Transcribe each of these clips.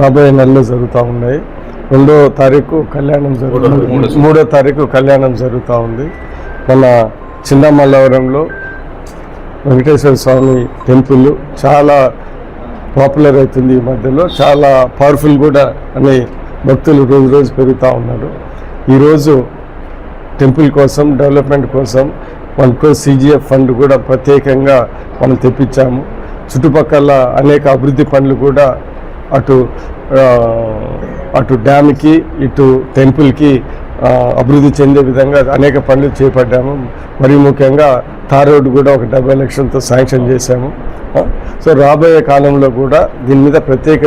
రాబోయే నెలలో జరుగుతూ ఉన్నాయి. 2వ తారీఖు కళ్యాణం జరుగుతుంది, 3వ తారీఖు కళ్యాణం జరుగుతూ ఉంది. మన చిన్న మల్లవరంలో వెంకటేశ్వర స్వామి టెంపుల్ చాలా పాపులర్ అవుతుంది. ఈ మధ్యలో చాలా పవర్ఫుల్ కూడా అని భక్తులు రోజు రోజు పెరుగుతూ ఉన్నారు. ఈరోజు టెంపుల్ కోసం డెవలప్మెంట్ కోసం 1 crore CGF ఫండ్ కూడా ప్రత్యేకంగా మనం తెప్పించాము. చుట్టుపక్కల అనేక అభివృద్ధి పనులు కూడా అటు డ్యామ్కి ఇటు టెంపుల్కి అభివృద్ధి చెందే విధంగా అనేక పనులు చేపట్టాము. మరి ముఖ్యంగా తార్ రోడ్డు కూడా ఒక 70 లక్షలతో శాంక్షన్ చేశాము. సో రాబోయే కాలంలో కూడా దీని మీద ప్రత్యేక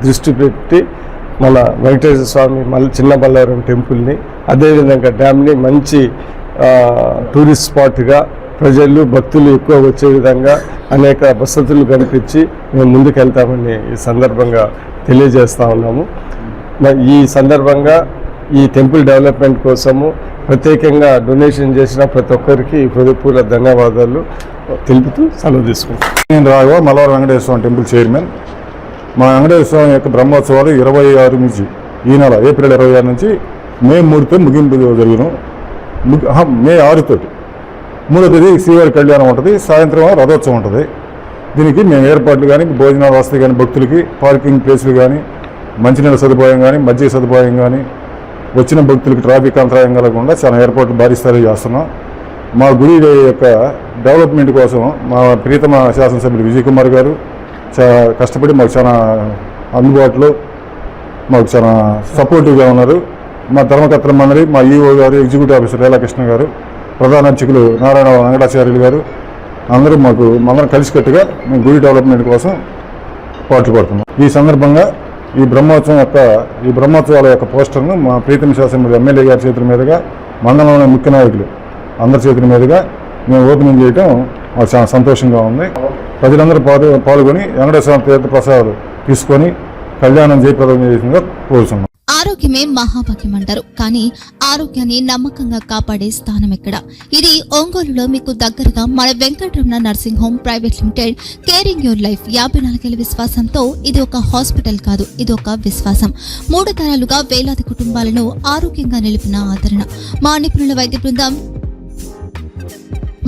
దృష్టి పెట్టి మన వెంకటేశ్వర స్వామి చిన్న మల్లవరం టెంపుల్ని, అదేవిధంగా డ్యామ్ని మంచి టూరిస్ట్ స్పాట్గా ప్రజలు భక్తులు ఎక్కువ వచ్చే విధంగా అనేక వసతులు కల్పించి మేము ముందుకెళ్తామని ఈ సందర్భంగా తెలియజేస్తూ ఉన్నాము. ఈ సందర్భంగా ఈ టెంపుల్ డెవలప్మెంట్ కోసము ప్రత్యేకంగా డొనేషన్ చేసిన ప్రతి ఒక్కరికి హృదయపూర్వక ధన్యవాదాలు తెలుపుతూ సెలవు తీసుకుంటాం. నేను రాఘవ, మల్లవరం వెంకటేశ్వర స్వామి టెంపుల్ చైర్మన్. మా వెంకటేశ్వర స్వామి యొక్క బ్రహ్మోత్సవాలు 26 నుంచి ఈ నెల ఏప్రిల్ 26 నుంచి మే 3తో ముగింపు జరుగును. మే 6 తోటి 3వ తేదీ శ్రీవారి కళ్యాణం ఉంటుంది, సాయంత్రం రథోత్సవం ఉంటుంది. దీనికి మేము ఏర్పాట్లు కానీ, భోజనాల వసతి కానీ, భక్తులకి పార్కింగ్ ప్లేసులు కానీ, మంచినీళ్ళ సదుపాయం కానీ, మజ్జిగ సదుపాయం కానీ, వచ్చిన భక్తులకి ట్రాఫిక్ అంతరాయం కలగకుండా చాలా ఏర్పాట్లు భారీ స్థాయిలో చేస్తున్నాం. మా గుడి యొక్క డెవలప్మెంట్ కోసం మా ప్రీతమ శాసనసభ్యులు విజయ్ కుమార్ గారు కష్టపడి మాకు చాలా అందుబాటులో మాకు చాలా సపోర్టివ్గా ఉన్నారు. మా ధర్మకర్తల మండలి, మా ఈఓ గారు, ఎగ్జిక్యూటివ్ ఆఫీసర్ లీలాకృష్ణ గారు, ప్రధాన అర్చకులు నారాయణ వెంకటాచార్యులు గారు అందరూ మనందరం కలిసికట్టుగా మేము గుడి డెవలప్మెంట్ కోసం పాటు పడుతున్నాం. ఈ సందర్భంగా ఈ బ్రహ్మోత్సవాల యొక్క పోస్టర్ను మా ప్రీతమ శాసనసభ్యులు ఎమ్మెల్యే గారి చేతుల మీదుగా, మండలంలోని ముఖ్య నాయకులు అందరి చేతుల మీదుగా మేము ఓపెనింగ్ చేయడం మాకు చాలా సంతోషంగా ఉంది. ప్రజలందరూ పాల్గొని వెంకటేశ్వర తీర్థ ప్రసాదాలు తీసుకొని కళ్యాణం జయప్రదం చేసిందిగా కోరుతున్నాం. ఆరోగ్యమే మహాభాగ్యం అంటారు, కానీ ఆరోగ్యాన్ని నమ్మకంగా కాపాడే స్థానం ఎక్కడ? ఇది ఒంగోలులో మీకు దగ్గరగా మన Venkataramana nursing home private limited. Caring your life 54 ఏళ్ల విశ్వాసంతో ఇది ఒక హాస్పిటల్ కాదు, ఇది ఒక విశ్వాసం. 3 తరాలుగా వేలాది కుటుంబాలను ఆరోగ్యంగా నిలిపిన ఆదరణ. మా నిపుణుల వైద్య బృందం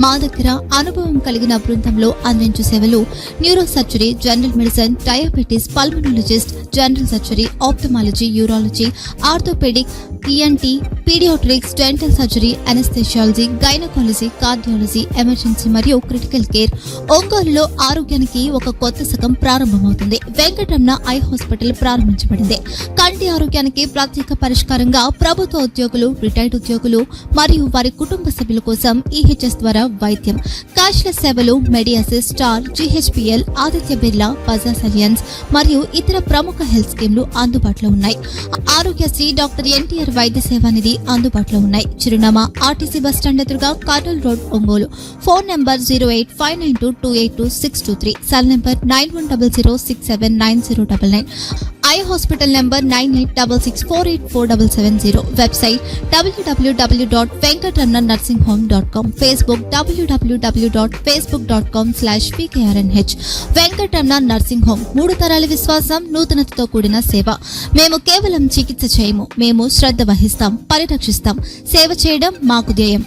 మా దగ్గర అనుభవం కలిగిన బృందంలో అందించే సేవలు neuro surgery, general medicine, diabetes, pulmonologist, general surgery, ophthalmology, urology, orthopaedic, ENT, paediatrics, dental surgery, anaesthesiology, gynaecology, cardiology, emergency మరియు క్రిటికల్ కేర్. ఒంగోలులో ఆరోగ్యానికి ఒక కొత్త శకం ప్రారంభమవుతుంది. వెంకటరమణ ఐ హాస్పిటల్ ప్రారంభించబడింది. కంటి ఆరోగ్యానికి ప్రత్యేక పరిష్కారంగా ప్రభుత్వ ఉద్యోగులు, రిటైర్డ్ ఉద్యోగులు మరియు వారి కుటుంబ సభ్యుల కోసం ఈహెచ్ఎస్ ద్వారా వైద్యం, క్యాష్లెస్ సేవలు, Mediassist, Star, GHPL, Aditya Birla, Bajaj Allianz మరియు ఇతర ప్రముఖ హెల్త్ స్కీమ్లు అందుబాటులో ఉన్నాయి. ఆరోగ్యశ్రీ, డాక్టర్ ఎన్టీఆర్ వైద్య సేవా నిధి అందుబాటులో ఉన్నాయి. చిరునామా ఆర్టీసీ బస్టాండ్ ఎదురుగా, Kurnool road, Ongole. Phone number 08592282623, cell number 9100679099, eye hospital number 9866484770, website www.venkatramanarsinghome.com, Facebook www.facebook.com/vkrnh. Venkataramana nursing home, 3 తరాల విశ్వాసం, నూతనతతో కూడిన సేవ. మేము కేవలం చికిత్స చేయము, మేము శ్రద్ధ వహిస్తాం, పరిరక్షిస్తాం. సేవ చేయడం మాకు ధ్యేయం.